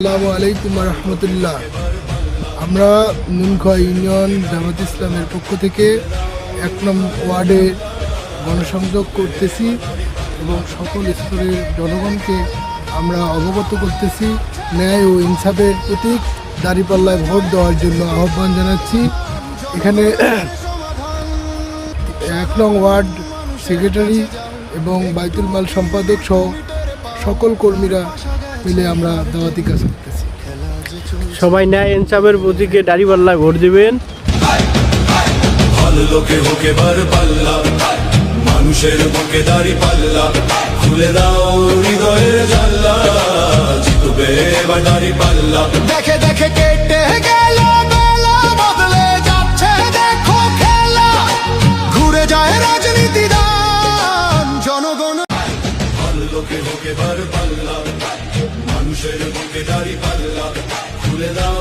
আসসালামু আলাইকুম রহমতুল্লাহ। আমরা নুনখোয়া ইউনিয়ন জামাত ইসলামের পক্ষ থেকে ১ নং ওয়ার্ডে গণসংযোগ করতেছি এবং সকল স্তরের জনগণকে আমরা অবগত করতেছি ন্যায় ও ইনসাফের প্রতীক দাঁড়িপাল্লায় ভোট দেওয়ার জন্য আহ্বান জানাচ্ছি। এখানে ১ নং ওয়ার্ড সেক্রেটারি এবং বাইতুল মাল সম্পাদক সহ সকল কর্মীরা মিলে আমরা দাওয়াতি কাজ করতেছি। সবাই ন্যায় ইনসাফের প্রতীকে দাঁড়িপাল্লায় ভোট দিবেন। ভালো লোকে হোকে বার পাল্লা, মানুষের বুকে দাঁড়িপাল্লা, খুলে দাও হৃদয়ের জানলা, জিতবে এবার দাঁড়িপাল্লা। দেখে দেখে কেটে গেল বেলা, বদলে যাচ্ছে দেখো খেলা, ঘুরে যায় রাজনীতি দান জনগণ। ভালো লোকে হোকে বার পাল্লা, মানুষের বুকে দাঁড়িপাল্লা, খুলে দাও